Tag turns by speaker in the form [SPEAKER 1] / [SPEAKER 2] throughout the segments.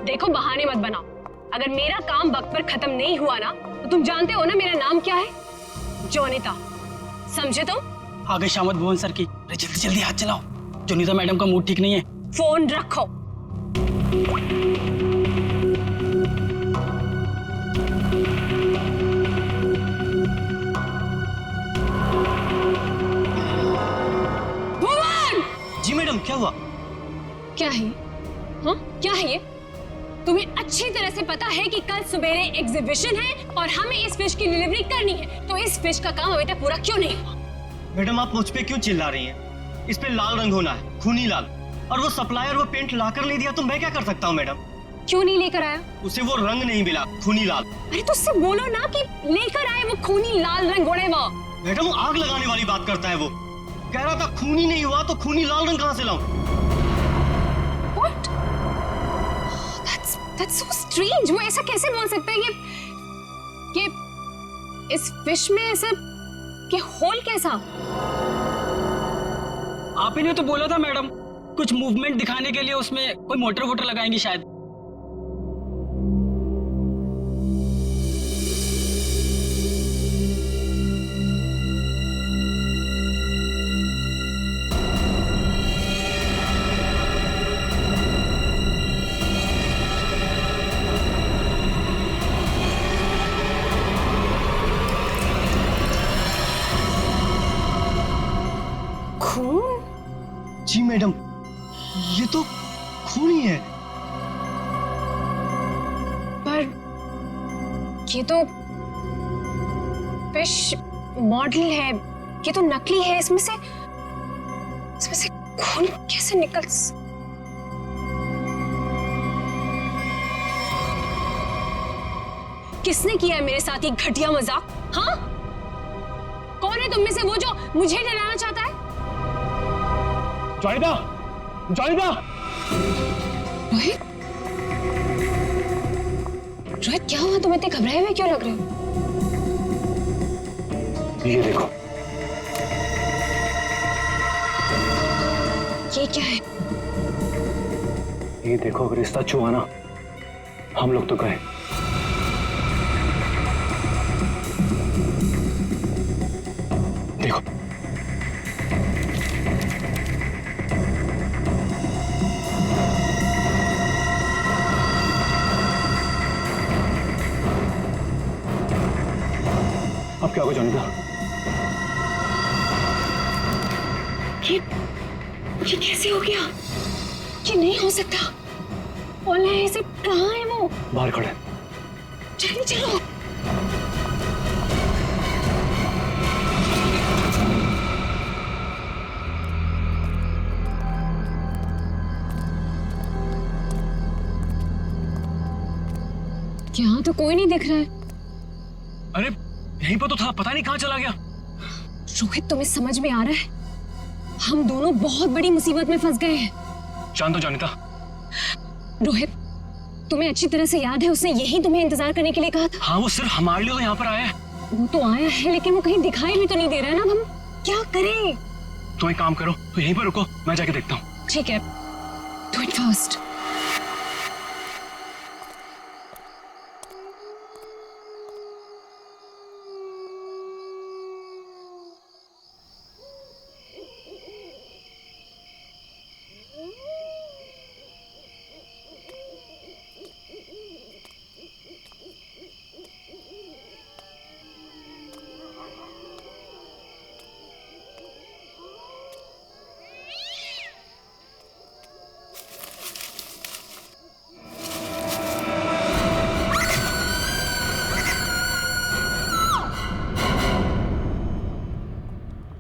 [SPEAKER 1] देखो बहाने मत बनाओ। अगर मेरा काम वक्त पर खत्म नहीं हुआ ना तो तुम जानते हो ना मेरा नाम क्या है? जोनिता, समझे तुम?
[SPEAKER 2] आ गए शामत भुवन सर की। अरे जल्दी जल्दी हाथ चलाओ, जोनिता मैडम का मूड ठीक नहीं है।
[SPEAKER 1] फोन रखो। भुवन!
[SPEAKER 3] जी मैडम, क्या हुआ?
[SPEAKER 1] क्या है? हाँ, क्या है ये? तुम्हें अच्छी तरह से पता है कि कल सवेरे एग्जीबिशन है और हमें इस फिश की डिलीवरी करनी है, तो इस फिश का काम अभी तक पूरा क्यों नहीं हुआ?
[SPEAKER 3] मैडम, आप मुझ पे क्यों चिल्ला रही हैं? इस पे लाल रंग होना है, खूनी लाल। और वो सप्लायर वो पेंट लाकर नहीं दिया तो मैं क्या कर सकता हूँ मैडम?
[SPEAKER 1] क्यों नहीं लेकर आया?
[SPEAKER 3] उसे वो रंग नहीं मिला, खूनी लाल।
[SPEAKER 1] अरे तो उससे बोलो ना कि लेकर आए वो खूनी लाल रंग। घोड़े वो
[SPEAKER 3] मैडम, आग लगाने वाली बात करता है वो। कह रहा था खूनी नहीं हुआ तो खूनी लाल रंग कहाँ से लाऊं?
[SPEAKER 1] What? That's so strange. वो ऐसा कैसे बोल सकता है कि इस फिश में ऐसा कि होल कैसा?
[SPEAKER 2] आप ही ने तो बोला था मैडम, कुछ मूवमेंट दिखाने के लिए उसमें कोई मोटर वोटर लगाएंगी शायद।
[SPEAKER 1] खून?
[SPEAKER 3] जी मैडम, ये तो खून ही है।
[SPEAKER 1] पर ये तो फिश मॉडल है, ये तो नकली है। इसमें से खून कैसे निकल? किसने किया है मेरे साथ ये घटिया मजाक? हाँ, कौन है तुम में से वो जो मुझे डराना चाहता है?
[SPEAKER 3] जोनिता! जोनिता!
[SPEAKER 1] रोहित, रोहित क्या हुआ? तुम इतने घबराए हुए क्यों लग रहे हो?
[SPEAKER 3] ये देखो।
[SPEAKER 1] ये क्या है?
[SPEAKER 3] ये देखो, अगर रिश्ता छुआ ना, हम लोग तो गए। देखो। अब क्या होगा जोनिता?
[SPEAKER 1] ये कैसे हो गया? ये नहीं हो सकता। ओला ऐसे कहाँ है वो?
[SPEAKER 3] बाहर खड़े।
[SPEAKER 1] जल्दी चलो। यहाँ तो कोई नहीं दिख रहा है।
[SPEAKER 3] अरे यहीं पर तो था, पता नहीं कहाँ चला गया।
[SPEAKER 1] रोहित, तुम्हें समझ में आ रहा है? हम दोनों बहुत बड़ी मुसीबत में फंस गए हैं।
[SPEAKER 3] शांत हो जोनिता।
[SPEAKER 1] रोहित, तुम्हें अच्छी तरह से याद है उसने यही तुम्हें इंतजार करने के लिए कहा था?
[SPEAKER 3] हाँ, वो सिर्फ हमारे लिए तो यहाँ पर आया है।
[SPEAKER 1] वो तो आया है, लेकिन वो कहीं दिखाई भी तो नहीं दे रहा है ना। अब हम क्या करें?
[SPEAKER 3] तुम एक काम करो, तो यहीं पर रुको, मैं जाके देखता हूँ।
[SPEAKER 1] ठीक है, डू इट फर्स्ट।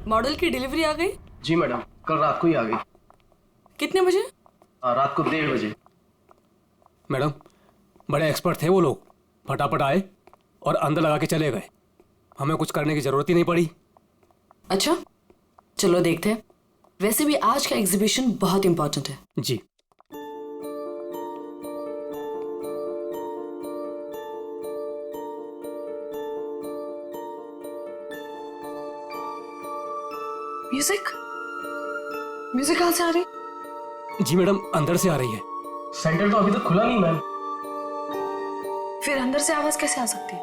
[SPEAKER 4] मॉडल की डिलीवरी आ गई?
[SPEAKER 3] जी मैडम, कल रात को ही आ गई।
[SPEAKER 4] कितने बजे?
[SPEAKER 3] रात को 1:30 बजे।
[SPEAKER 5] मैडम, बड़े एक्सपर्ट थे वो लोग, फटाफट आए और अंदर लगा के चले गए। हमें कुछ करने की जरूरत ही नहीं पड़ी।
[SPEAKER 4] अच्छा, चलो देखते हैं। वैसे भी आज का एग्जीबिशन बहुत इंपॉर्टेंट है।
[SPEAKER 5] जी।
[SPEAKER 4] म्यूजिक म्यूजिक कहाँ से आ रही?
[SPEAKER 5] जी मैडम, अंदर से आ रही है।
[SPEAKER 3] सेंटर तो अभी तक खुला नहीं मैम।
[SPEAKER 4] फिर अंदर से आवाज कैसे आ सकती है?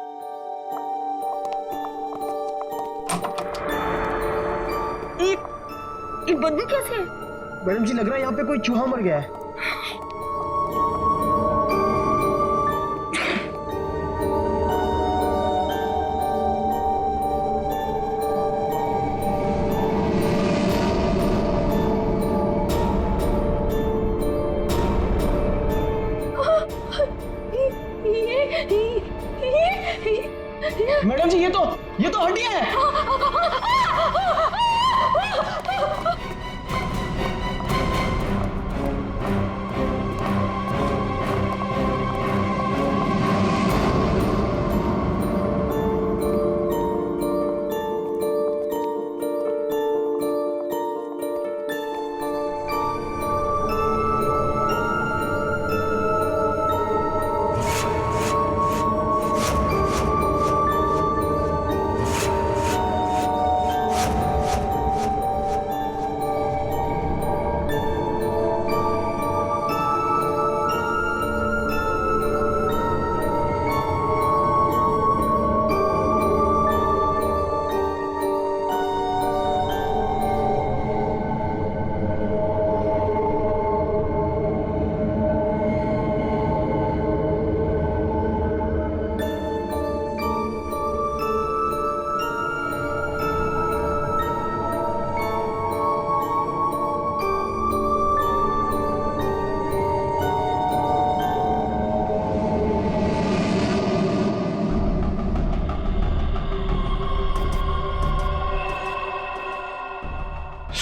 [SPEAKER 1] ये बदबू कैसे है?
[SPEAKER 6] मैडम जी लग रहा है यहाँ पे कोई चूहा मर गया है। मैडम जी ये तो हड्डियां हैं।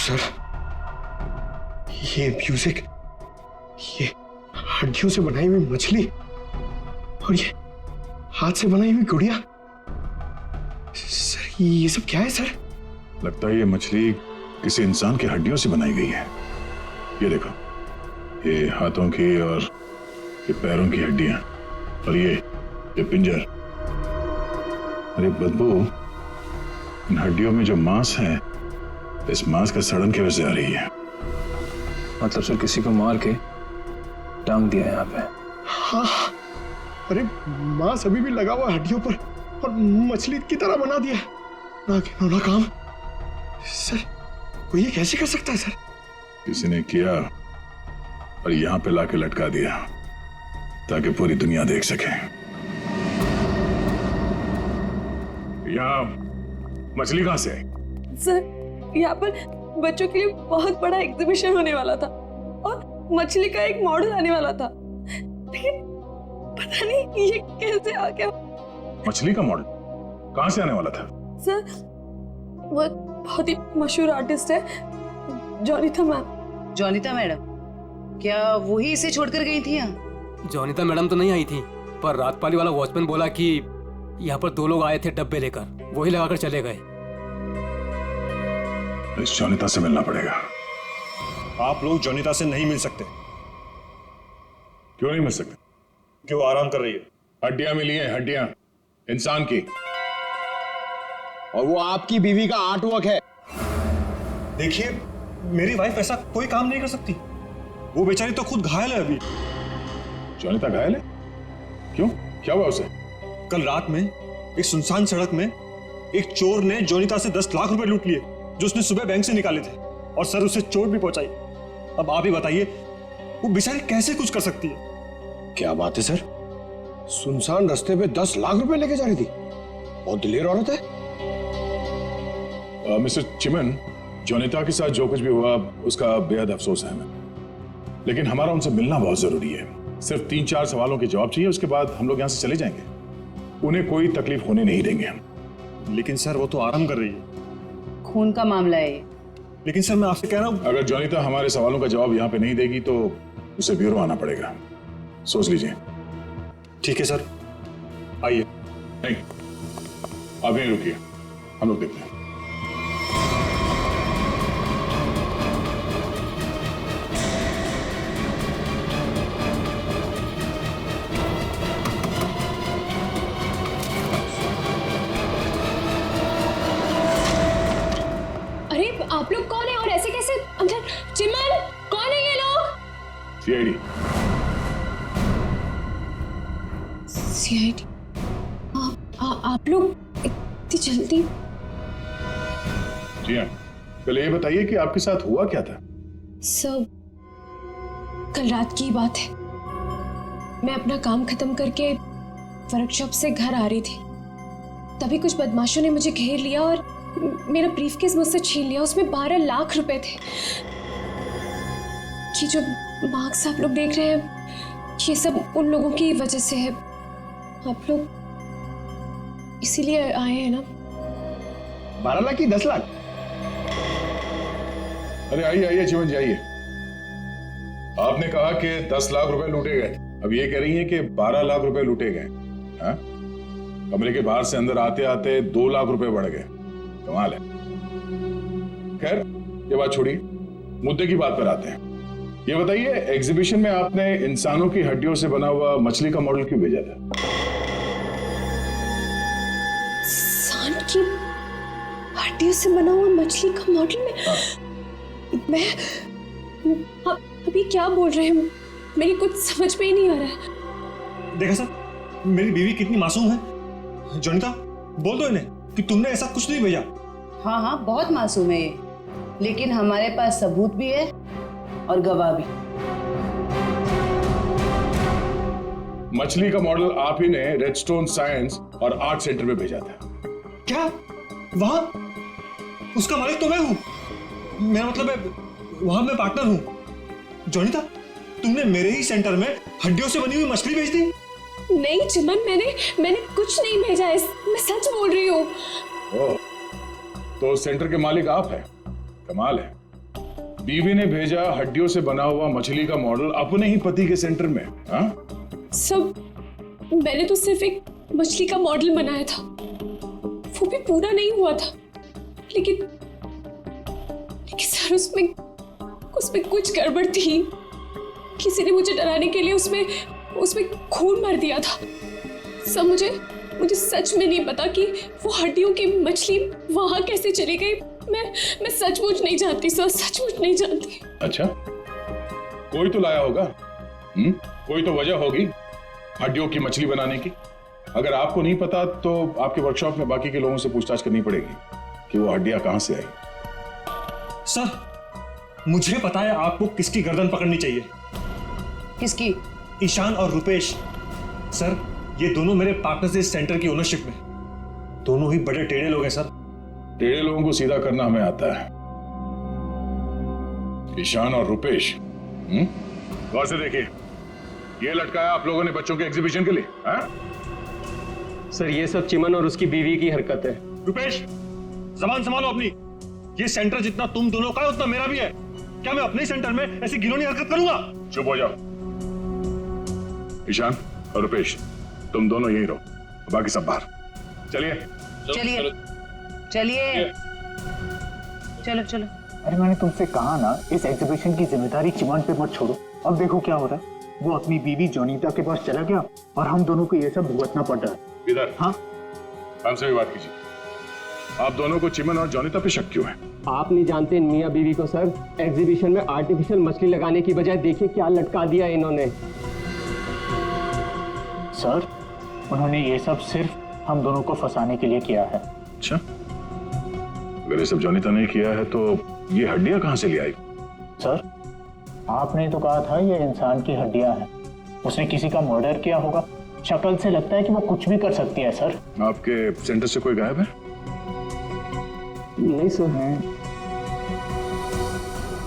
[SPEAKER 6] सर ये म्यूजिक, ये हड्डियों से बनाई हुई मछली और ये हाथ से बनाई हुई गुड़िया, सर ये सब क्या है सर?
[SPEAKER 7] लगता है ये मछली किसी इंसान की हड्डियों से बनाई गई है। ये देखो, ये हाथों की और ये पैरों की हड्डियां और ये पिंजर। अरे बदबू, इन हड्डियों में जो मांस है, इस मांस का सड़न की वजह से आ रही है।
[SPEAKER 8] मतलब सर किसी को मार के टांग दिया यहाँ पे।
[SPEAKER 6] हाँ, अरे मांस अभी भी लगा हुआ हड्डियों पर और मछली की तरह बना दिया। ना काम सर, कोई ये कैसे कर सकता है सर?
[SPEAKER 7] किसी ने किया और यहाँ पे लाके लटका दिया ताकि पूरी दुनिया देख सके। यहाँ मछली कहां से आई?
[SPEAKER 9] सर यहाँ पर बच्चों के लिए बहुत बड़ा एग्जीबिशन होने वाला था और मछली का एक मॉडल आने वाला था, लेकिन पता नहीं ये कैसे आ गया।
[SPEAKER 7] मछली का मॉडल कहां से आने वाला था?
[SPEAKER 9] सर वो बहुत ही मशहूर आर्टिस्ट है, जोनिता मैम।
[SPEAKER 10] जोनिता मैडम, क्या वही इसे छोड़कर गई थी यहाँ?
[SPEAKER 5] जोनिता मैडम तो नहीं आई थी, पर रातपाली वाला वॉचमैन बोला कि यहाँ पर 2 लोग आए थे डब्बे लेकर, वही लगाकर चले गए।
[SPEAKER 7] इस जोनिता से मिलना पड़ेगा।
[SPEAKER 11] आप लोग जोनिता से नहीं मिल सकते।
[SPEAKER 7] क्यों नहीं मिल सकते?
[SPEAKER 11] क्यों आराम कर रही है?
[SPEAKER 7] हड्डियां मिली हैं, हड्डियां इंसान की,
[SPEAKER 6] और वो आपकी बीवी का आर्ट वर्क है।
[SPEAKER 11] देखिए, मेरी वाइफ ऐसा कोई काम नहीं कर सकती। वो बेचारी तो खुद घायल है अभी।
[SPEAKER 7] जोनिता घायल है? क्यों, क्या हुआ उसे?
[SPEAKER 11] कल रात में एक सुनसान सड़क में एक चोर ने जोनिता से 10 लाख रुपए लूट लिए, जो उसने सुबह बैंक से निकाले थे, और सर उसे चोट भी पहुंचाई। अब आप ही बताइए, वो बेचारी कैसे कुछ कर सकती है?
[SPEAKER 6] क्या बात है सर, सुनसान रास्ते पे 10 लाख रुपए लेके जा रही थी। बहुत दिलेर औरत है।
[SPEAKER 7] मिस्टर चिमन, जोनिता के साथ जो कुछ भी हुआ उसका बेहद अफसोस है हमें, लेकिन हमारा उनसे मिलना बहुत जरूरी है। सिर्फ 3-4 सवालों के जवाब चाहिए, उसके बाद हम लोग यहाँ से चले जाएंगे। उन्हें कोई तकलीफ होने नहीं देंगे हम।
[SPEAKER 11] लेकिन सर वो तो आराम कर रही है।
[SPEAKER 10] खून का मामला है।
[SPEAKER 11] लेकिन सर मैं आपसे कह रहा हूँ,
[SPEAKER 7] अगर जोनिता हमारे सवालों का जवाब यहाँ पे नहीं देगी तो उसे ब्यूरो आना पड़ेगा। सोच लीजिए।
[SPEAKER 11] ठीक है सर, आइए।
[SPEAKER 7] नहीं, आप यहीं रुकिए, हम लोग देखते हैं।
[SPEAKER 1] अरे आप लोग कौन है और ऐसे कैसे अंदर? चिमन, कौन है ये लोग?
[SPEAKER 7] सीआईडी।
[SPEAKER 1] सीआईडी? आप लोग इतनी जल्दी?
[SPEAKER 7] जी हाँ, पहले ये बताइए कि आपके साथ हुआ क्या था?
[SPEAKER 1] सब कल रात की बात है। मैं अपना काम खत्म करके वर्कशॉप से घर आ रही थी, तभी कुछ बदमाशों ने मुझे घेर लिया और मेरा ब्रीफकेस मुझसे छीन लिया। उसमें 12 लाख रुपए थे। ये जो मार्क्स आप लोग देख रहे हैं, ये सब उन लोगों की वजह से है। आप लोग इसीलिए आए हैं ना?
[SPEAKER 6] 12 लाख की 10 लाख?
[SPEAKER 7] अरे आइए आइए जीवन जी आइए। आपने कहा कि 10 लाख रुपए लूटे गए, अब ये कह रही हैं कि 12 लाख रुपए लूटे गए। हाँ? कमरे के बाहर से अंदर आते आते 2 लाख रुपए बढ़ गए। कमाल है। खैर ये बात छोड़िए, मुद्दे की बात पर आते हैं। ये बताइए, एग्जीबिशन में आपने इंसानों की हड्डियों से बना हुआ मछली का मॉडल क्यों भेजा था?
[SPEAKER 1] इंसान की हड्डियों से बना हुआ मछली का मॉडल मैं अभी क्या बोल रहे हैं? मेरी कुछ समझ में ही नहीं आ रहा है।
[SPEAKER 11] देखा सर, मेरी बीवी कितनी मासूम है। जोनिता, बोल दो इन्हें कि तुमने ऐसा कुछ नहीं भेजा।
[SPEAKER 10] हाँ हाँ, बहुत मासूम है ये, लेकिन हमारे पास सबूत भी है और गवाह भी।
[SPEAKER 7] मछली का मॉडल आप ही ने रेडस्टोन साइंस और आर्ट सेंटर में भेजा था।
[SPEAKER 11] क्या? वहां उसका मालिक तो मैं हूं। मेरा मतलब है वहां मैं पार्टनर हूं। जोनिता, तुमने मेरे ही सेंटर में हड्डियों से बनी हुई मछली भेज दी?
[SPEAKER 1] नहीं चिमन, मैंने कुछ नहीं भेजा है, मैं सच बोल रही हूँ।
[SPEAKER 7] ओह, तो सेंटर के मालिक आप हैं। कमाल है। बीवी ने भेजा हड्डियों से बना हुआ मछली का मॉडल अपने ही पति के सेंटर में। हाँ? सब
[SPEAKER 1] मैंने तो सिर्फ एक मछली का मॉडल बनाया था, वो भी पूरा नहीं हुआ था। लेकिन सर उसमें कुछ गड़बड़ थी। किसी ने मुझे डराने के लिए उसमें खून भर दिया था। सब मुझे सच में नहीं पता कि वो हड्डियों की मछली वहां कैसे चली गई। मैं सचमुच नहीं जानती सर, सचमुच नहीं जानती।
[SPEAKER 7] अच्छा, कोई तो लाया होगा। कोई तो वजह होगी हड्डियों की मछली बनाने की। अगर आपको नहीं पता तो आपके वर्कशॉप में बाकी के लोगों से पूछताछ करनी पड़ेगी कि वो हड्डियां कहां से आई।
[SPEAKER 11] सर, मुझे पता है आपको किसकी गर्दन पकड़नी चाहिए।
[SPEAKER 10] किसकी?
[SPEAKER 11] ईशान और रुपेश। सर, ये दोनों मेरे पार्टनर्स इस सेंटर की ओनरशिप में। दोनों ही बड़े टेढ़े लोग हैं सर।
[SPEAKER 7] टेढ़े लोगों को सीधा करना हमें आता है। ईशान और रुपेश, गौर से देखिए, ये लटकाया आप लोगों ने बच्चों के एग्जीबिशन के लिए। हाँ?
[SPEAKER 2] सर, ये सब चिमन और उसकी बीवी की हरकत है।
[SPEAKER 11] रुपेश, जबान संभालो अपनी। ये सेंटर जितना तुम दोनों का है उतना मेरा भी है। क्या मैं अपने सेंटर में ऐसी घिनौनी हरकत करूंगा?
[SPEAKER 7] चुप हो जाओ। ईशान और रुपेश, तुम दोनों यहीं रहो, बाकी सब बाहर। चलिए
[SPEAKER 10] चलिए चलिए, चलो चलो।
[SPEAKER 12] अरे मैंने तुमसे कहा ना, इस एग्जीबिशन की जिम्मेदारी चिमन पे मत छोड़ो। अब देखो क्या हो रहा है। वो अपनी बीवी जोनीता के पास चला गया और हम दोनों को ये सब भुगतना पड़ रहा है।
[SPEAKER 7] इधर।
[SPEAKER 12] हाँ,
[SPEAKER 7] हमसे भी बात कीजिए। आप दोनों को चिमन और जोनीता पे शक क्यों है?
[SPEAKER 2] आप नहीं जानते मियाँ बीवी को सर। एग्जीबिशन में आर्टिफिशियल मछली लगाने की बजाय देखिए क्या लटका दिया इन्होंने।
[SPEAKER 12] सर, उन्होंने ये सब सिर्फ हम दोनों को फंसाने के लिए किया है।
[SPEAKER 7] अच्छा, अगर ये सब जोनीता ने किया है तो ये हड्डियां कहां से ले आई?
[SPEAKER 12] सर, आपने तो कहा था ये इंसान की हड्डियां हैं। उसने किसी का मर्डर किया होगा। शक्ल से लगता है कि वो कुछ भी कर सकती है। सर,
[SPEAKER 7] आपके सेंटर से कोई गायब है?
[SPEAKER 2] नहीं सर।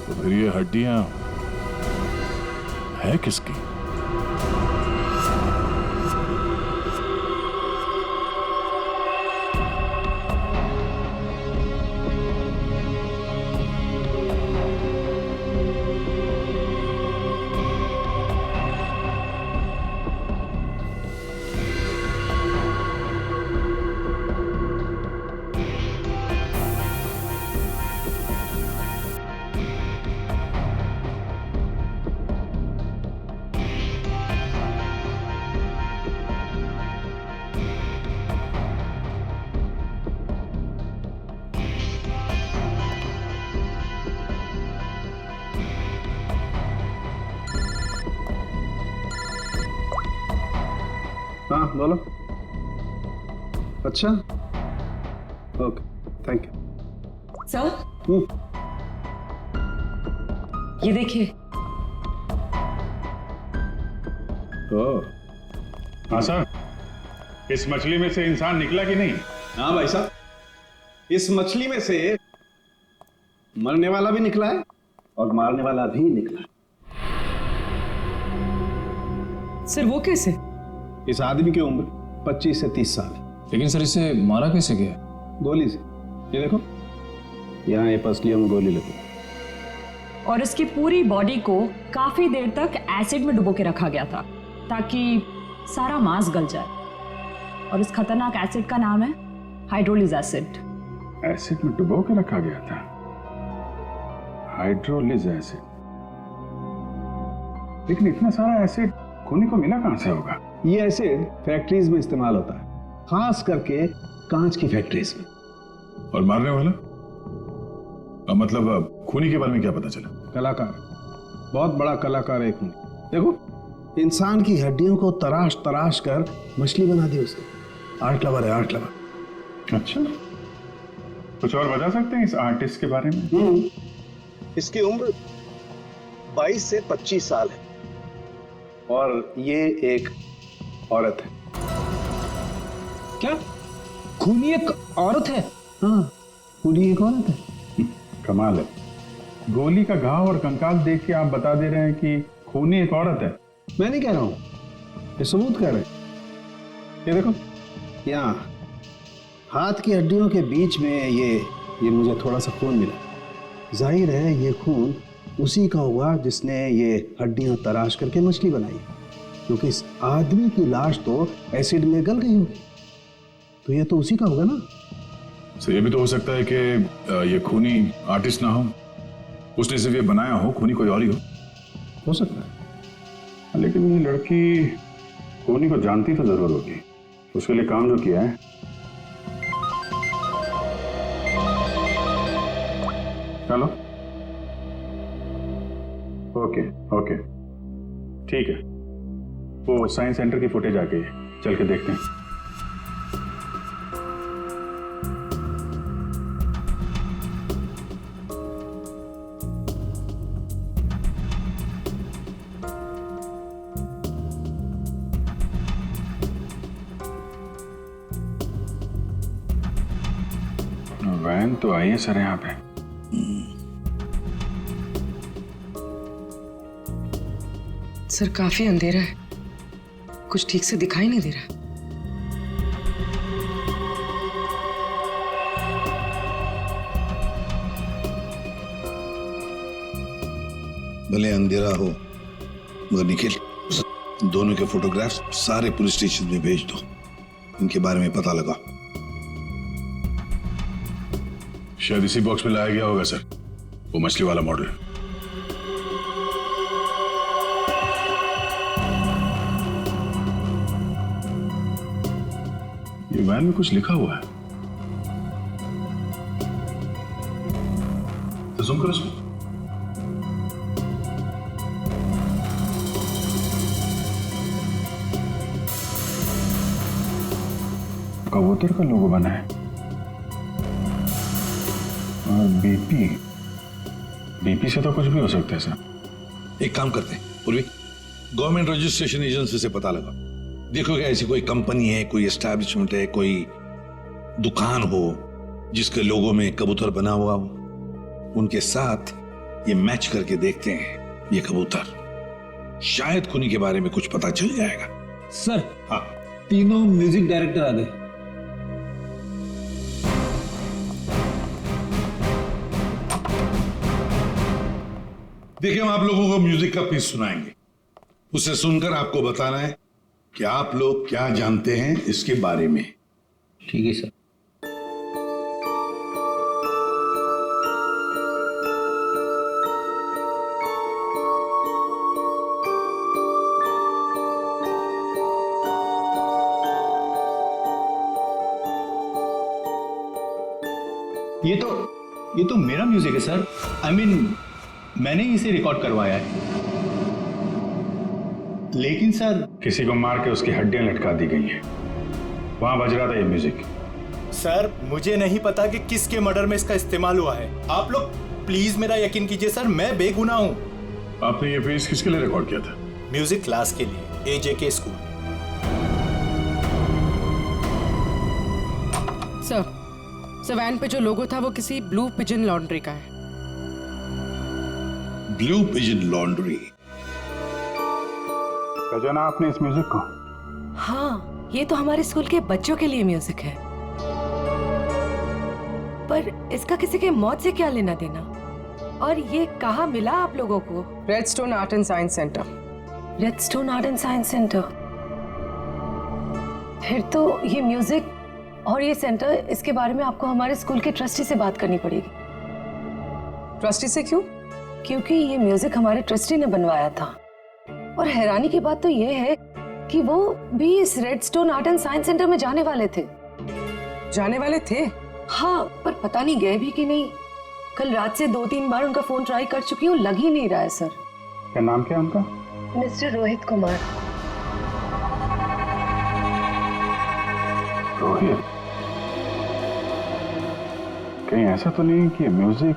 [SPEAKER 7] तो फिर ये हड्डियां है किसकी?
[SPEAKER 13] हाँ बोलो। अच्छा, ओके, थैंक यू।
[SPEAKER 9] सर, ये देखिए।
[SPEAKER 7] हाँ सर, इस मछली में से इंसान निकला कि नहीं?
[SPEAKER 13] हाँ भाई साहब, इस मछली में से मरने वाला भी निकला है और मारने वाला भी निकला है।
[SPEAKER 9] सर वो कैसे?
[SPEAKER 13] इस आदमी की उम्र 25 से 30 साल है।
[SPEAKER 8] लेकिन सर इसे मारा कैसे गया?
[SPEAKER 13] गोली से। ये देखो, यहाँ ये पसलियों में गोली लगी।
[SPEAKER 14] और इसकी पूरी बॉडी को काफी देर तक एसिड में डुबो के रखा गया था ताकि सारा मांस गल जाए। और इस खतरनाक एसिड का नाम है हाइड्रोलिज एसिड।
[SPEAKER 7] एसिड में डुबो के रखा गया था? हाइड्रोलिज एसिड। लेकिन इतना सारा एसिड खूनी को मिला कहां से होगा?
[SPEAKER 13] ये एसिड फैक्ट्रीज में इस्तेमाल होता है, खास करके कांच की फैक्ट्रीज में।
[SPEAKER 7] और मारने वाला? मतलब खूनी के बारे में क्या पता चला?
[SPEAKER 13] कलाकार, बहुत बड़ा कलाकार है खूनी। देखो, इंसान की हड्डियों को तराश तराश कर मछली बना दी उसने। आर्ट लवर है, आर्ट लवर।
[SPEAKER 7] अच्छा, कुछ और बता सकते हैं इस आर्टिस्ट के बारे में?
[SPEAKER 13] इसकी उम्र 22 से 25 साल है और ये एक औरत है।
[SPEAKER 8] क्या खूनी एक औरत है?
[SPEAKER 13] हाँ, खूनी एक औरत है।
[SPEAKER 7] कमाल है, गोली का घाव और कंकाल देख के आप बता दे रहे हैं कि खूनी एक औरत है।
[SPEAKER 13] मैं नहीं कह रहा हूं, ये सबूत कह रहे हैं। ये देखो, यहाँ हाथ की हड्डियों के बीच में ये मुझे थोड़ा सा खून मिला। जाहिर है ये खून उसी का हुआ जिसने ये हड्डियां तराश करके मछली बनाई, क्योंकि इस आदमी की लाश तो एसिड में गल गई होगी, तो ये तो उसी का होगा ना।
[SPEAKER 7] तो ये भी तो हो सकता है कि ये खूनी आर्टिस्ट ना हो, उसने सिर्फ ये बनाया हो, खूनी कोई और ही हो
[SPEAKER 13] सकता है।
[SPEAKER 7] लेकिन ये लड़की खूनी को जानती तो जरूर होगी, उसके लिए काम जो किया है। चलो, ओके ओके, ठीक है, वो साइंस सेंटर की फुटेज आ गई है, चल के देखते हैं। वैन तो आई है सर यहाँ पे।
[SPEAKER 9] सर काफी अंधेरा है, कुछ ठीक से दिखाई नहीं दे रहा।
[SPEAKER 15] भले अंधेरा हो मगर निखिल, दोनों के फोटोग्राफ्स सारे पुलिस स्टेशन में भेज दो, इनके बारे में पता लगा।
[SPEAKER 7] शायद इसी बॉक्स में लाया गया होगा सर, वो मछली वाला मॉडल। ये वैन में कुछ लिखा हुआ है, तो जूम करो इसमें। कबूतर का लोगो बना है और बीपी से तो कुछ भी हो सकता है सर।
[SPEAKER 15] एक काम करते हैं पूर्वी, गवर्नमेंट रजिस्ट्रेशन एजेंसी से पता लगा, देखो क्या ऐसी कोई कंपनी है, कोई एस्टैब्लिशमेंट है, कोई दुकान हो जिसके लोगो में कबूतर बना हुआ हो, उनके साथ ये मैच करके देखते हैं ये कबूतर, शायद खूनी के बारे में कुछ पता चल जाएगा।
[SPEAKER 8] सर
[SPEAKER 15] हाँ,
[SPEAKER 8] तीनों म्यूजिक डायरेक्टर आ गए।
[SPEAKER 15] देखिए, हम आप लोगों को म्यूजिक का पीस सुनाएंगे, उसे सुनकर आपको बताना है कि आप लोग क्या जानते हैं इसके बारे में।
[SPEAKER 8] ठीक है सर।
[SPEAKER 11] ये तो मेरा म्यूजिक है सर। I mean, मैंने इसे रिकॉर्ड करवाया है।
[SPEAKER 13] लेकिन सर,
[SPEAKER 7] किसी को मार के उसकी हड्डियां लटका दी गई हैं। वहां बज रहा था ये म्यूजिक।
[SPEAKER 16] सर मुझे नहीं पता कि किसके मर्डर में इसका इस्तेमाल हुआ है। आप लोग प्लीज मेरा यकीन कीजिए सर, मैं बेगुनाह हूँ।
[SPEAKER 7] आपने ये पीस किसके लिए रिकॉर्ड किया था?
[SPEAKER 16] म्यूजिक क्लास के लिए, AJK स्कूल।
[SPEAKER 17] सर वैन पे जो लोगो था वो किसी ब्लू पिजन लॉन्ड्री का है।
[SPEAKER 15] Blue pigeon laundry?
[SPEAKER 7] पहचाना आपने इस म्यूजिक को?
[SPEAKER 4] हाँ, ये तो हमारे स्कूल के बच्चों के लिए म्यूजिक है। पर इसका किसी के मौत से क्या लेना देना? और ये कहाँ मिला आप लोगों को?
[SPEAKER 17] Redstone art and science centre.
[SPEAKER 4] Redstone art and science centre? फिर तो ये म्यूजिक और ये सेंटर, इसके बारे में आपको हमारे स्कूल के ट्रस्टी से बात करनी पड़ेगी।
[SPEAKER 17] ट्रस्टी से क्यों?
[SPEAKER 4] क्योंकि ये म्यूजिक हमारे ट्रस्टी ने बनवाया था। और हैरानी की बात तो ये है कि वो भी इस redstone art and science centre में जाने वाले थे।
[SPEAKER 17] जाने वाले थे?
[SPEAKER 4] हाँ, पर पता नहीं गए भी कि नहीं। कल रात से 2-3 बार उनका फोन ट्राई कर चुकी हूँ, लग ही नहीं रहा है सर।
[SPEAKER 7] क्या नाम क्या है उनका?
[SPEAKER 4] मिस्टर रोहित कुमार।
[SPEAKER 7] रोहित? कहीं ऐसा तो नहीं कि म्यूजिक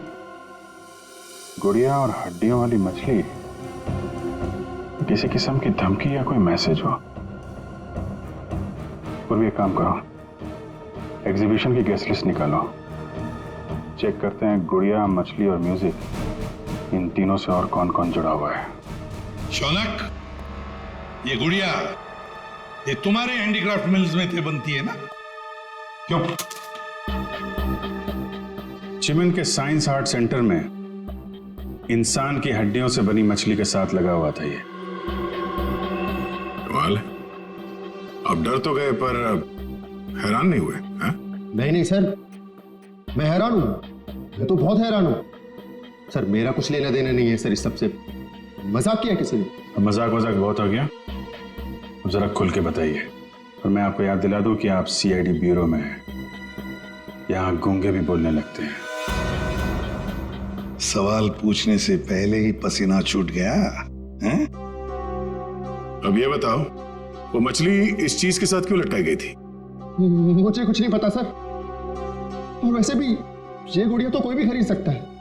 [SPEAKER 7] गुड़िया और हड्डियों वाली मछली किसी किस्म की धमकी या कोई मैसेज हो? और भी एक काम करो, एग्जीबिशन की गेस्ट लिस्ट निकालो, चेक करते हैं गुड़िया, मछली और म्यूजिक, इन तीनों से और कौन कौन जुड़ा हुआ है।
[SPEAKER 15] शौनक, ये गुड़िया ये तुम्हारे हैंडीक्राफ्ट मिल्स में थे बनती है ना? क्यों?
[SPEAKER 7] चिमन के साइंस आर्ट सेंटर में इंसान की हड्डियों से बनी मछली के साथ लगा हुआ था ये।
[SPEAKER 15] कमाल है। अब डर तो गए पर हैरान नहीं हुए?
[SPEAKER 6] नहीं सर, मैं हैरान हूं। मैं तो बहुत हैरान हूं सर। मेरा कुछ लेना देना नहीं है सर इस सबसे। मजाक किया किसी ने?
[SPEAKER 7] अब मजाक बहुत हो गया, अब जरा खुल के बताइए। और मैं आपको याद दिला दूं कि आप CID ब्यूरो में हैं। यहाँ गूंगे भी बोलने लगते हैं।
[SPEAKER 15] सवाल पूछने से पहले ही पसीना छूट गया हैं?
[SPEAKER 7] अब ये बताओ, वो मछली इस चीज के साथ क्यों लटकाई गई थी?
[SPEAKER 6] मुझे कुछ नहीं पता सर। और वैसे भी ये गुड़िया तो कोई भी खरीद सकता है।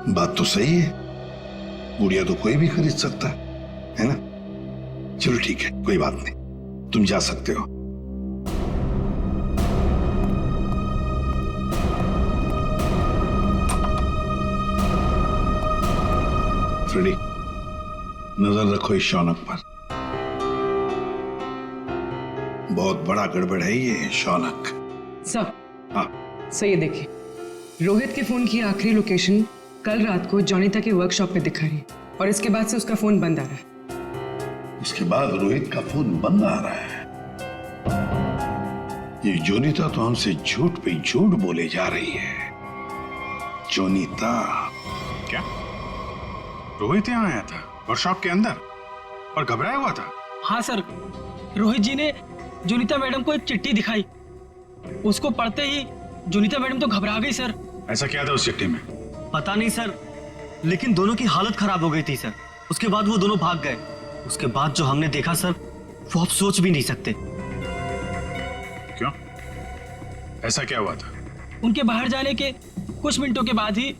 [SPEAKER 15] बात तो सही है, गुड़िया तो कोई भी खरीद सकता है ना? चलो ठीक है, कोई बात नहीं, तुम जा सकते हो। फ्रेडी, नजर रखो इस शौनक पर। बहुत बड़ा गड़बड़ है ये शौनक।
[SPEAKER 17] सर,
[SPEAKER 15] हाँ
[SPEAKER 17] सर ये देखिए, रोहित के फोन की आखिरी लोकेशन कल रात को जोनीता के वर्कशॉप पे दिखा रही है और इसके बाद से उसका फोन बंद आ रहा है।
[SPEAKER 15] उसके बाद रोहित का फोन बंद आ रहा है। ये जोनीता तो हमसे झूठ पे झूठ बोले जा रही है। जोनीता?
[SPEAKER 7] क्या रोहित यहाँ आया था वर्कशॉप के अंदर और घबराया हुआ था?
[SPEAKER 18] हाँ सर, रोहित जी ने जोनीता मैडम को एक चिट्ठी दिखाई। उसको पढ़ते ही जोनीता मैडम तो घबरा गई सर।
[SPEAKER 7] ऐसा क्या था उस चिट्ठी में?
[SPEAKER 3] पता नहीं सर, लेकिन दोनों की हालत खराब हो गई थी सर। उसके बाद वो दोनों भाग गए। उसके बाद जो हमने देखा सर, वो आप सोच भी नहीं सकते।
[SPEAKER 7] क्यों? ऐसा क्या हुआ था?
[SPEAKER 18] उनके बाहर जाने के कुछ मिनटों के बाद ही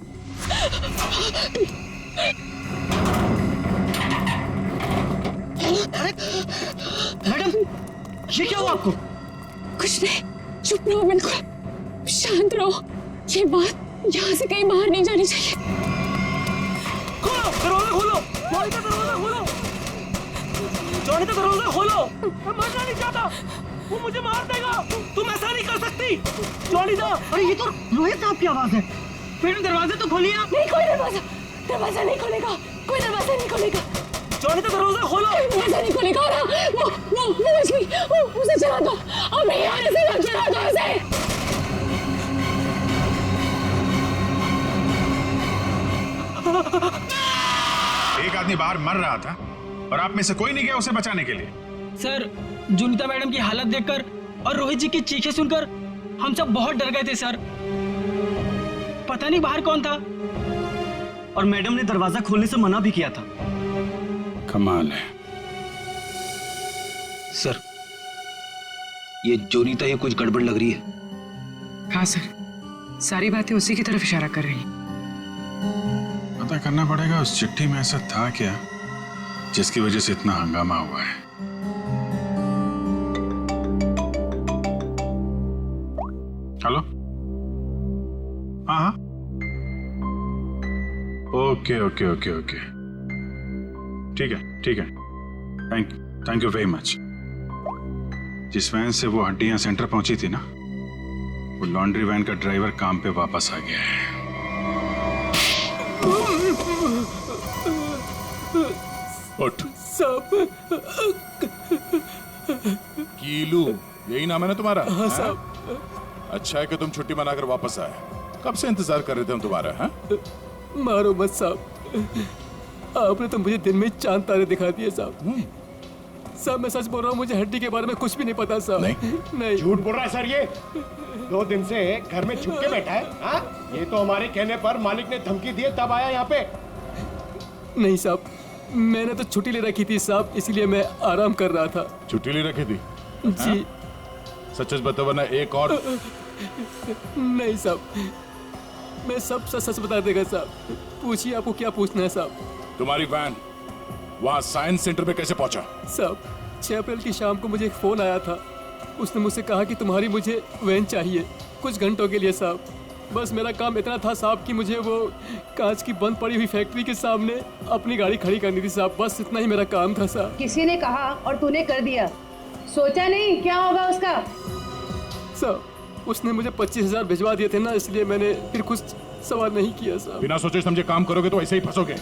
[SPEAKER 1] मैडम,
[SPEAKER 18] ये क्या हुआ आपको?
[SPEAKER 1] कुछ नहीं, चुप रहो, बिल्कुल शांत रहो। ये बात यहाँ से कहीं बाहर नहीं जानी चाहिए।
[SPEAKER 18] खोलो दरवाजा, खोलो जोनीता, दरवाजा खोलो जोनीता, दरवाजा खोलो। मैं मरना नहीं चाहता, वो मुझे मार देगा। तुम ऐसा नहीं कर सकती जोनीता। अरे ये तो रोहित साहब की आवाज है। मैडम दरवाजा तो खोलिए आप।
[SPEAKER 1] नहीं, कोई दरवाजा नहीं खोलेगा, कोई दरवाजा नहीं खोलेगा।
[SPEAKER 18] जोनीता दरवाजा खोलो।
[SPEAKER 1] दरवाजा नहीं खोलेगा। वो मछली, उसे चला दो, अब नहीं आने से मत चला दो उसे।
[SPEAKER 7] एक आदमी बाहर मर रहा था और आप में से कोई नहीं गया उसे बचाने के लिए?
[SPEAKER 18] सर, जोनीता मैडम की हालत देखकर और रोहित जी की चीखें सुनकर हम सब बहुत डर गए थे सर। पता नहीं बाहर कौन था
[SPEAKER 3] और मैडम ने दरवाजा खोलने से मना भी किया था।
[SPEAKER 8] कमाल है
[SPEAKER 12] सर, ये जोनीता ये कुछ गड़बड़ लग रही है।
[SPEAKER 17] हाँ सर, सारी बातें उसी की तरफ इशारा कर रही हैं।
[SPEAKER 7] पता करना पड़ेगा उस चिट्ठी में ऐसा था क्या जिसकी वजह से इतना हंगामा हुआ है। हेलो, हाँ हाँ, ओके ओके ओके ओके, ठीक है ठीक है, थैंक यू वेरी मच। जिस वैन से वो हड्डियां सेंटर पहुंची थी ना, वो लॉन्ड्री वैन का ड्राइवर काम पे वापस आ गया है।
[SPEAKER 15] उठ।
[SPEAKER 18] साहब,
[SPEAKER 15] कीलू यही नाम है ना तुम्हारा?
[SPEAKER 18] हाँ
[SPEAKER 15] हैं?
[SPEAKER 18] साहब।
[SPEAKER 15] अच्छा है कि तुम छुट्टी मनाकर वापस आए। कब से इंतजार कर रहे थे हम तुम्हारा? हैं?
[SPEAKER 18] मारो मत साहब, आपने तो मुझे दिन में चांद तारे दिखा दिए साहब। साहब मैं सच बोल रहा हूँ, मुझे हड्डी के बारे में कुछ भी नहीं पता साहब। नहीं
[SPEAKER 6] झूठ बोल रहा है सर ये। 2 दिन से घर में छुप के बैठा है। हाँ? ये तो हमारे कहने पर मालिक ने धमकी दी तब आया यहाँ पे।
[SPEAKER 18] नहीं साहब, मैंने तो छुट्टी ले रखी थी साहब, इसीलिए मैं आराम कर रहा था।
[SPEAKER 15] छुट्टी ले रखी थी?
[SPEAKER 18] जी।
[SPEAKER 15] सच सच बताओ वरना एक और।
[SPEAKER 18] नहीं साहब, मैं सब सच बता देगा साहब। पूछिए आपको क्या पूछना है साहब।
[SPEAKER 15] तुम्हारी वैन वहाँ साइंस सेंटर में कैसे पहुंचा?
[SPEAKER 18] साहब 6 अप्रैल की शाम को मुझे एक फोन आया था। उसने मुझसे कहा कि तुम्हारी मुझे वैन चाहिए कुछ घंटों के लिए साहब। बस मेरा काम इतना था साहब कि मुझे वो कांच की बंद पड़ी हुई फैक्ट्री के सामने अपनी गाड़ी खड़ी करनी थी साहब। बस इतना ही मेरा काम था साहब।
[SPEAKER 10] किसी ने कहा और तूने कर दिया, सोचा नहीं क्या होगा उसका?
[SPEAKER 18] साहब उसने मुझे 25,000 भिजवा दिए थे ना, इसलिए मैंने फिर कुछ सवाल नहीं किया साहब।
[SPEAKER 15] बिना सोचे समझे काम करोगे तो ऐसे ही फंसोगे।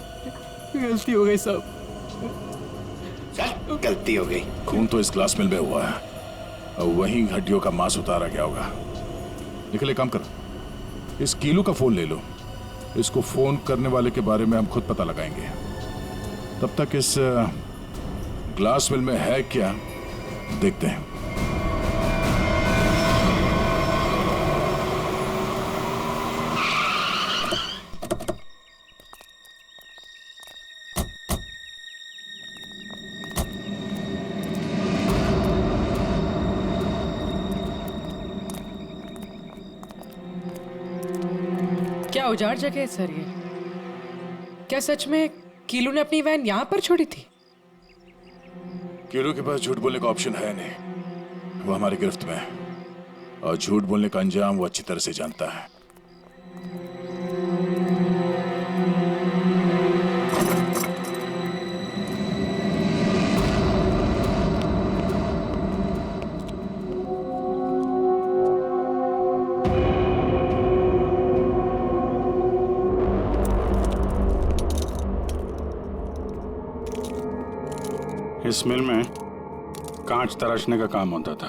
[SPEAKER 18] गलती हो गई साहब।
[SPEAKER 15] गलती हो गई। खून तो इस ग्लास मिल में हुआ है और वहीं हड्डियों का मांस उतारा गया होगा। निकले काम कर, इस कीलू का फोन ले लो। इसको फोन करने वाले के बारे में हम खुद पता लगाएंगे। तब तक इस ग्लास मिल में है क्या देखते हैं।
[SPEAKER 17] क्या उजाड़ जगह है सर ये? क्या सच में कीलू ने अपनी वैन यहाँ पर छोड़ी थी?
[SPEAKER 15] कीलू के पास झूठ बोलने का ऑप्शन है नहीं। वो हमारी गिरफ्त में है और झूठ बोलने का अंजाम वो अच्छी तरह से जानता है।
[SPEAKER 7] इस मिल में कांच तराशने का काम होता था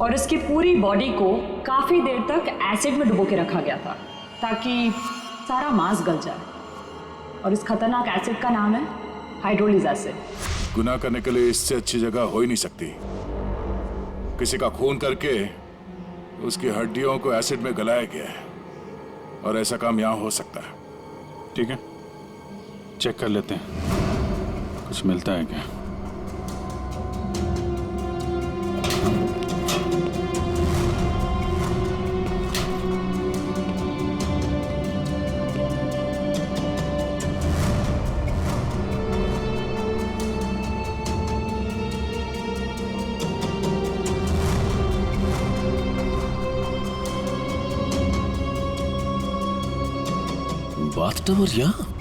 [SPEAKER 14] और इसकी पूरी बॉडी को काफी देर तक एसिड में डुबो के रखा गया था ताकि सारा मांस गल जाए। और इस खतरनाक एसिड का नाम है हाइड्रोलिक एसिड।
[SPEAKER 15] गुनाह करने के लिए इससे अच्छी जगह हो ही नहीं सकती। किसी का खून करके उसकी हड्डियों को एसिड में गलाया गया है और ऐसा काम यहां हो सकता है।
[SPEAKER 7] ठीक है, चेक कर लेते हैं कुछ मिलता है क्या।
[SPEAKER 19] बाथटब और यहाँ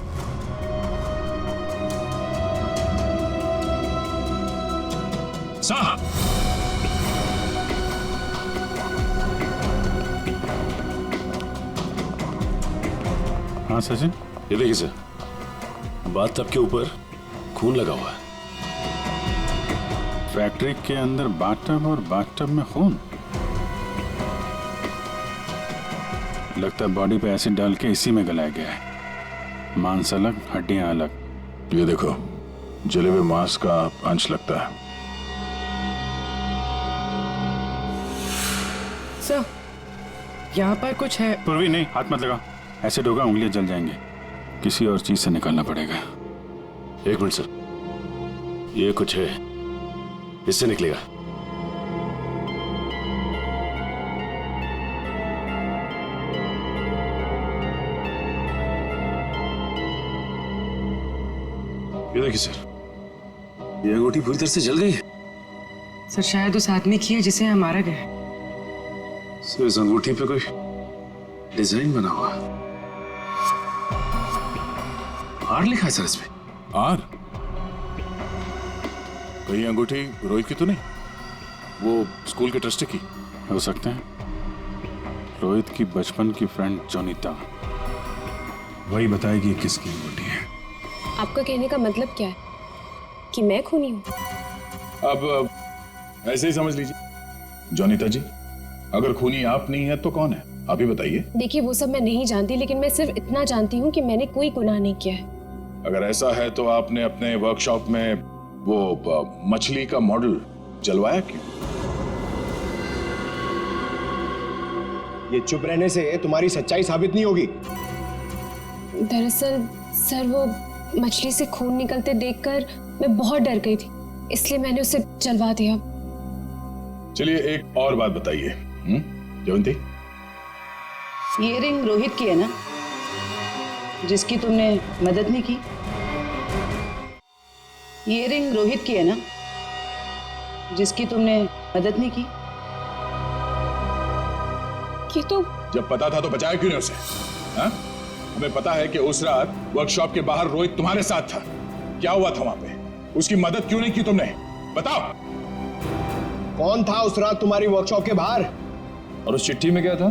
[SPEAKER 7] साहब, हाँ सचिन,
[SPEAKER 19] ये देखिए सर, बाथटब के ऊपर खून लगा हुआ है।
[SPEAKER 7] फैक्ट्री के अंदर बाथटब और बाथटब में खून। लगता है बॉडी पे एसिड डाल के इसी में गलाया गया है। मांस अलग, हड्डियां अलग।
[SPEAKER 15] ये देखो, जले हुए मांस का अंश लगता है।
[SPEAKER 17] सर यहाँ पर कुछ है।
[SPEAKER 7] पूर्वी नहीं, हाथ मत लगा।
[SPEAKER 19] एसिड होगा, उंगलियां जल जाएंगे। किसी और चीज से निकालना पड़ेगा।
[SPEAKER 15] एक मिनट सर, ये कुछ है, इससे निकलेगा। ये देखिए सर, ये अंगूठी पूरी तरह से जल गई है।
[SPEAKER 17] सर शायद उस आदमी की है जिसे यहाँ मारा गया है।
[SPEAKER 19] सर इस अंगूठी पे कोई डिजाइन बना हुआ, आर लिखा है सर इस पे।
[SPEAKER 7] आर? कहीं अंगूठी रोहित की तो नहीं? वो स्कूल के ट्रस्टी की
[SPEAKER 19] हो सकते हैं। रोहित की बचपन की फ्रेंड जोनीता,
[SPEAKER 7] वही बताएगी किसकी अंगूठी है।
[SPEAKER 1] आपका कहने का मतलब क्या है कि मैं खूनी हूँ?
[SPEAKER 7] अब ऐसे ही समझ लीजिए। जोनीता जी, अगर खूनी आप नहीं है तो कौन है, आप ही बताइए।
[SPEAKER 1] देखिए वो सब मैं नहीं जानती, लेकिन मैं सिर्फ इतना जानती हूँ कि मैंने कोई गुनाह नहीं किया है।
[SPEAKER 7] अगर ऐसा है तो आपने अपने वर्कशॉप में वो मछली का मॉडल जलवाया क्यों?
[SPEAKER 6] ये चुप रहने से तुम्हारी सच्चाई साबित नहीं होगी।
[SPEAKER 1] दरअसल सर वो मछली से खून निकलते देखकर मैं बहुत डर गई थी, इसलिए मैंने उसे जलवा दिया।
[SPEAKER 7] चलिए एक और बात बताइए जयंती।
[SPEAKER 10] ये रिंग रोहित की है ना, जिसकी तुमने मदद नहीं की? ये रिंग रोहित की है ना, जिसकी तुमने मदद नहीं की?
[SPEAKER 1] ये तो
[SPEAKER 7] जब पता था तो बचाया क्यों नहीं उसे? हा? हमें पता है कि उस रात वर्कशॉप के बाहर रोहित तुम्हारे साथ था। क्या हुआ था वहां पे? उसकी मदद क्यों नहीं की तुमने? बताओ।
[SPEAKER 6] कौन था उस रात तुम्हारी वर्कशॉप के बाहर?
[SPEAKER 8] और उस चिट्ठी में क्या था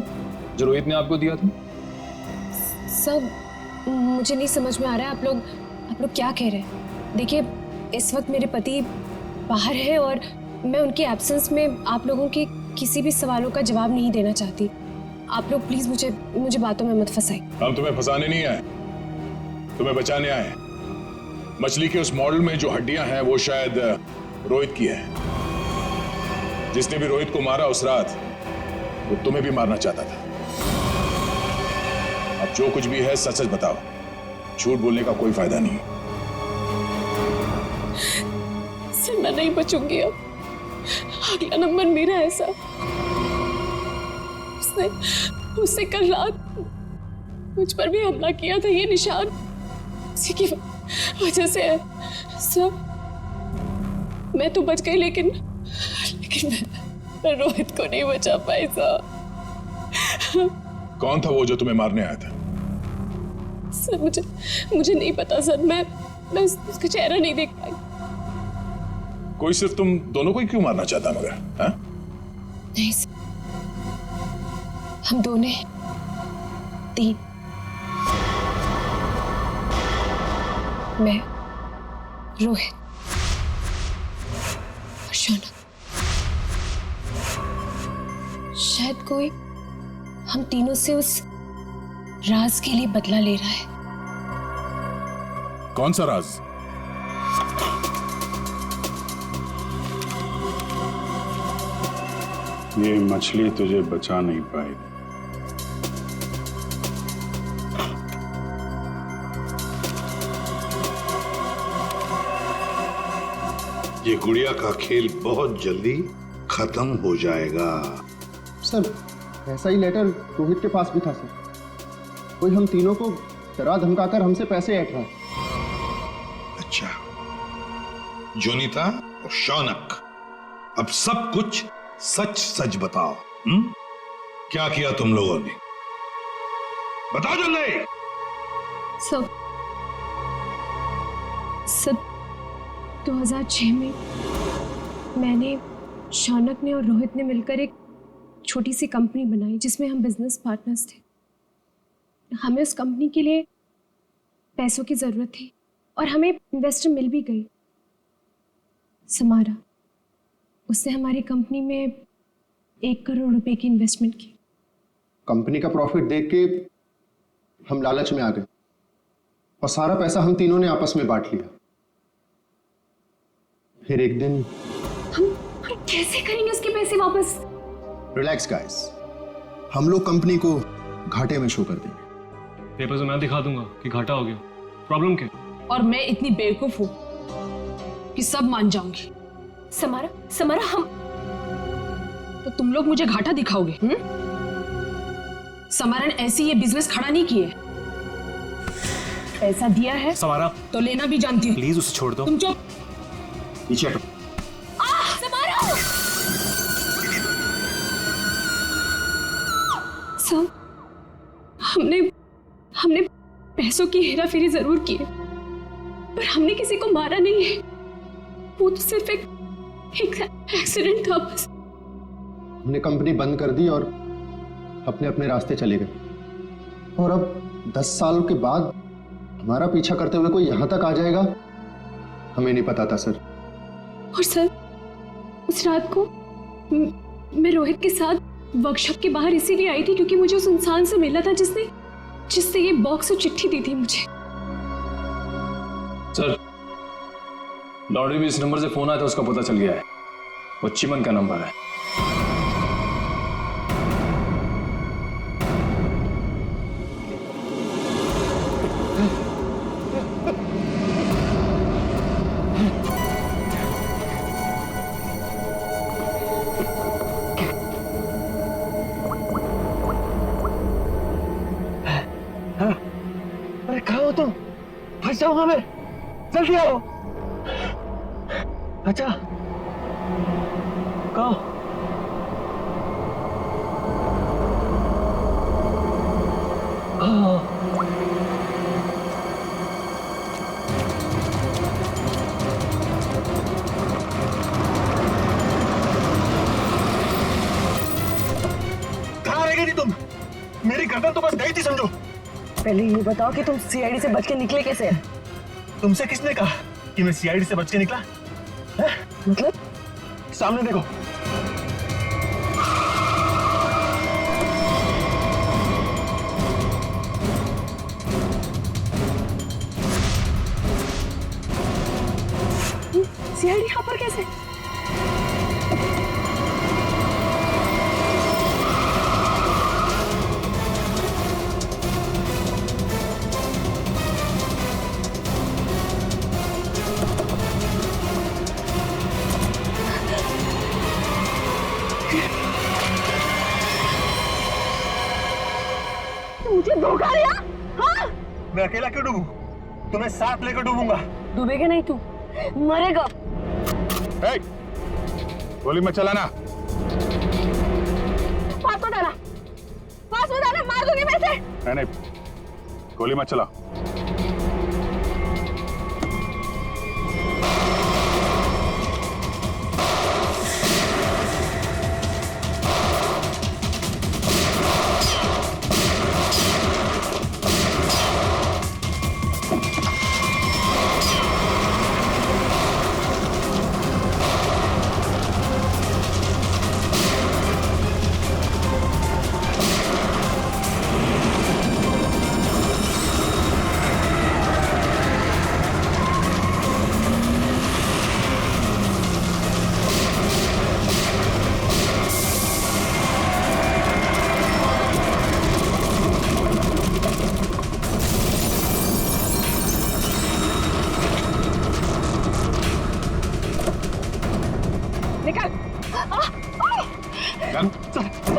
[SPEAKER 8] जो रोहित ने आपको दिया था?
[SPEAKER 1] सब मुझे नहीं समझ में आ रहा है। आप लोग क्या कह रहे हैं? देखिए इस वक्त मेरे पति बाहर है और मैं उनके एब्सेंस में आप लोगों के किसी भी सवालों का जवाब नहीं देना चाहती। आप लोग प्लीज मुझे बातों में मत फंसाइए।
[SPEAKER 7] हम तुम्हें फंसाने नहीं आए, तुम्हें बचाने आए। मछली के उस मॉडल में जो हड्डियां हैं वो शायद रोहित की है। जिसने भी रोहित को मारा उस रात वो तुम्हें भी मारना चाहता था। अब जो कुछ भी है सच सच बताओ, झूठ बोलने का कोई फायदा नहीं।
[SPEAKER 1] सर मैं नहीं बचूंगी अब। अगला नंबर मेरा है सर। उसने कल रात मुझ पर भी हमला किया था। ये निशान उसी की वजह से है सर। मैं तो बच गई लेकिन मैं रोहित को नहीं बचा पाई सर।
[SPEAKER 7] कौन था वो जो तुम्हें मारने आया था?
[SPEAKER 1] सर मुझे नहीं पता सर। मैं उसका चेहरा नहीं देख पाई।
[SPEAKER 7] कोई सिर्फ तुम दोनों को ही क्यों मारना चाहता मगर? हाँ?
[SPEAKER 1] नहीं सर, हम दोनों 3। मैं, रोहित और शौनक। शायद कोई हम तीनों से उस राज के लिए बदला ले रहा है।
[SPEAKER 7] कौन सा राज?
[SPEAKER 19] ये मछली तुझे बचा नहीं पाई।
[SPEAKER 15] ये गुड़िया का खेल बहुत जल्दी खत्म हो जाएगा।
[SPEAKER 6] सर ऐसा ही लेटर रोहित के पास भी था सर। कोई हम तीनों को डरा धमकाकर हमसे पैसे ऐंठ रहा है।
[SPEAKER 15] अच्छा, जोनीता और शौनक, अब सब कुछ सच सच बताओ। क्या किया तुम लोगों ने? बताओ जल्दी।
[SPEAKER 1] सब 2006 में मैंने, शौनक ने और रोहित ने मिलकर एक छोटी सी कंपनी बनाई जिसमें हम बिजनेस पार्टनर्स थे। हमें उस कंपनी के लिए पैसों की जरूरत थी और हमें इन्वेस्टर मिल भी गई, समारा। उसने हमारी कंपनी में 1 करोड़ रुपए की इन्वेस्टमेंट की।
[SPEAKER 6] कंपनी का प्रॉफिट देख के हम लालच में आ गए और सारा पैसा हम तीनों ने आपस में बांट लिया। फिर एक दिन
[SPEAKER 1] हम कैसे करेंगे उसके पैसे वापस?
[SPEAKER 6] रिलैक्स गाइस, हम लोग कंपनी को घाटे में शो कर देंगे।
[SPEAKER 11] पेपर से मैं दिखा दूंगा कि घाटा हो गया। प्रॉब्लम क्या?
[SPEAKER 1] और मैं इतनी बेवकूफ हूं कि सब मान जाऊंगी। समारा, समारा, हम तो तुम लोग मुझे घाटा दिखाओगे? समारा ने ऐसी ये बिजनेस खड़ा नहीं किए, पैसा दिया है
[SPEAKER 16] समारा
[SPEAKER 1] तो लेना भी जानती हूँ।
[SPEAKER 16] प्लीज उसे छोड़ दो।
[SPEAKER 1] तुम चुप।
[SPEAKER 16] पीछे हटो।
[SPEAKER 1] समारा! सब हमने पैसों की हेराफेरी जरूर की है, पर हमने किसी को मारा नहीं है। वो तो सिर्फ एक एक्सीडेंट था बस।
[SPEAKER 13] हमने कंपनी बंद कर दी और अपने अपने रास्ते चले गए, और अब 10 साल के बाद हमारा पीछा करते हुए कोई यहां तक आ जाएगा, हमें नहीं पता था सर।
[SPEAKER 1] और सर, उस रात को मैं रोहित के साथ वर्कशॉप के बाहर इसीलिए आई थी क्योंकि मुझे उस इंसान से मिलना था जिससे ये बॉक्स और चिट्ठी दी थी मुझे।
[SPEAKER 8] सर, लॉन्ड्री में इस नंबर से फोन आया था, उसका पता चल गया है। वो चिमन का नंबर है।
[SPEAKER 18] अरे कहाँ हो तुम? फंस जाऊंगा मैं, जल्दी आओ। अच्छा, कहाँ?
[SPEAKER 6] कहाँ रह गई थी तुम? मेरी गर्दन तो बस गई थी समझो।
[SPEAKER 9] पहले ये बताओ कि तुम सीआईडी से बच के निकले कैसे?
[SPEAKER 6] तुमसे किसने कहा कि मैं सीआईडी से बच के निकला?
[SPEAKER 9] मतलब?
[SPEAKER 6] सामने देखो।
[SPEAKER 9] सीआईडी यहाँ पर कैसे? मुझे धोखा दिया? हाँ?
[SPEAKER 6] मैं अकेला क्यों डूबूं? तुम्हें साथ लेकर डूबूंगा।
[SPEAKER 9] डूबेगा नहीं तू, मरेगा।
[SPEAKER 7] गोली मत चलाना।
[SPEAKER 9] पास मत आना, मार दूंगी मैं इसे।
[SPEAKER 7] नहीं, गोली मत चला।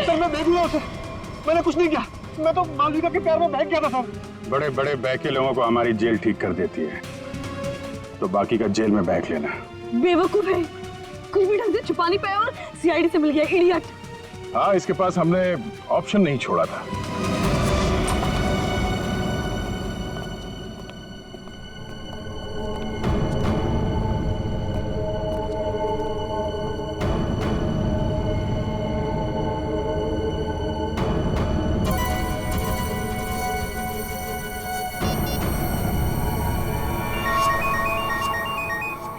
[SPEAKER 6] सर मैं बेगुनाह हूं सर, मैंने कुछ नहीं किया। मैं तो मालविका के प्यार में बहक गया था सर।
[SPEAKER 7] बड़े बड़े बहके लोगों को हमारी जेल ठीक कर देती है, तो बाकी का जेल में बहक लेना।
[SPEAKER 9] बेवकूफ है, कुछ भी ढंग से छुपा नहीं पाया और सीआईडी से मिल गया, इडियट।
[SPEAKER 7] हाँ, इसके पास हमने ऑप्शन नहीं छोड़ा था।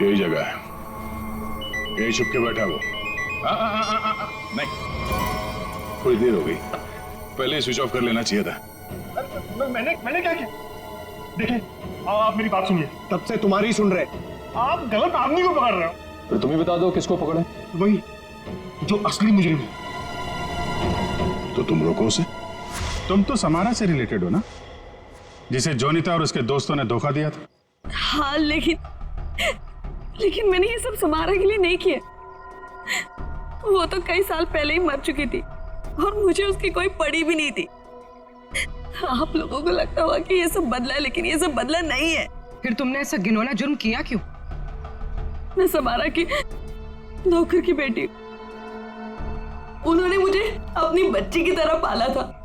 [SPEAKER 7] यही जगह है, यही छुप के बैठा वो। नहीं, थोड़ी देर हो गई, पहले स्विच ऑफ कर लेना चाहिए था।
[SPEAKER 6] मैंने क्या किया? देखिए, आप मेरी बात सुनिए, तब से तुम्हारी सुन रहे, आप गलत आदमी को पकड़ रहे हो।
[SPEAKER 8] तो तुम ही बता दो किसको पकड़े?
[SPEAKER 6] वही जो असली मुजरिम है।
[SPEAKER 7] तो तुम रोको उसे, तुम तो समारा से रिलेटेड हो ना, जिसे जोनिता और उसके दोस्तों ने धोखा दिया था?
[SPEAKER 9] हाँ, लेकिन मैंने ये सब समारा के लिए नहीं किया। वो तो कई साल पहले ही मर चुकी थी और मुझे उसकी कोई पड़ी भी नहीं थी। आप लोगों को लगता होगा कि ये सब बदला है, लेकिन ये सब बदला नहीं है।
[SPEAKER 17] फिर तुमने ऐसा घिनौना जुर्म किया क्यों?
[SPEAKER 9] मैं समारा की नौकर की बेटी, उन्होंने मुझे अपनी बच्ची की तरह पाला था।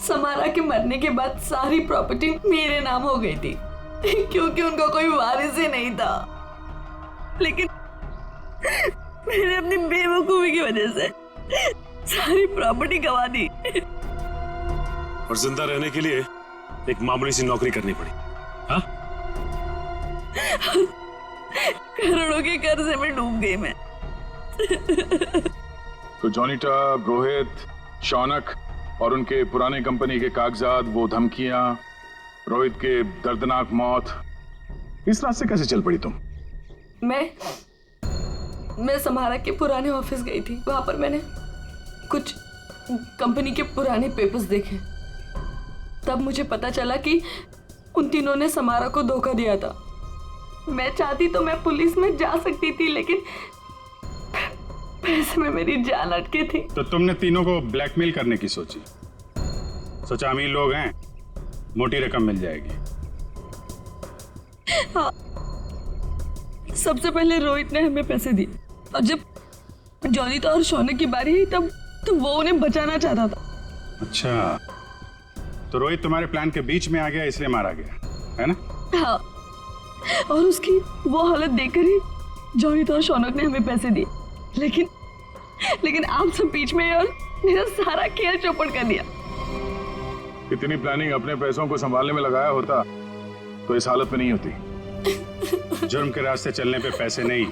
[SPEAKER 9] समारा के मरने के बाद सारी प्रॉपर्टी मेरे नाम हो गई थी क्योंकि उनका कोई वारिस ही नहीं था। लेकिन मैंने अपनी बेवकूफी की वजह से सारी प्रॉपर्टी गंवा दी
[SPEAKER 19] और जिंदा रहने के लिए एक मामूली सी नौकरी करनी पड़ी। हाँ?
[SPEAKER 9] करोड़ों के कर्जे में डूब गई मैं।
[SPEAKER 7] तो जोनिता, रोहित, शौनक और उनके पुराने कंपनी के कागजात, वो धमकियां, रोहित के दर्दनाक मौत, इस रात से कैसे चल पड़ी तुम?
[SPEAKER 9] मैं समारा के पुराने ऑफिस गई थी। वहां पर मैंने कुछ कंपनी के पुराने पेपर्स देखे। तब मुझे पता चला कि उन तीनों ने समारा को धोखा दिया था। मैं चाहती तो मैं पुलिस में जा सकती थी, लेकिन पैसे में मेरी जान अटकी थी।
[SPEAKER 7] तो तुमने तीनों को ब्लैकमेल करने की सोची? सोचा अमीर लोग हैं, मोटी रकम मिल जाएगी।
[SPEAKER 9] हाँ, सबसे पहले रोहित ने हमें पैसे दिए और जब जोनिता और शौनक की बारी आई तब वो उन्हें बचाना चाहता था।
[SPEAKER 7] अच्छा, तो रोहित तुम्हारे प्लान के बीच में आ गया, इसलिए मारा गया, है ना?
[SPEAKER 9] हाँ, और उसकी वो हालत देखकर ही जोनिता और शौनक ने हमें पैसे दिए। लेकिन आप सब बीच में और मेरा सारा खेल चौपट कर दिया।
[SPEAKER 7] इतनी प्लानिंग अपने पैसों को संभालने में लगाया होता तो इस हालत में नहीं होती। जुर्म के रास्ते चलने पे पैसे नहीं,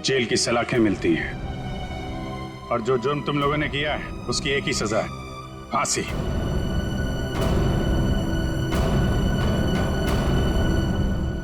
[SPEAKER 7] जेल की सलाखें मिलती हैं। और जो जुर्म तुम लोगों ने किया है उसकी एक ही सजा है, फांसी।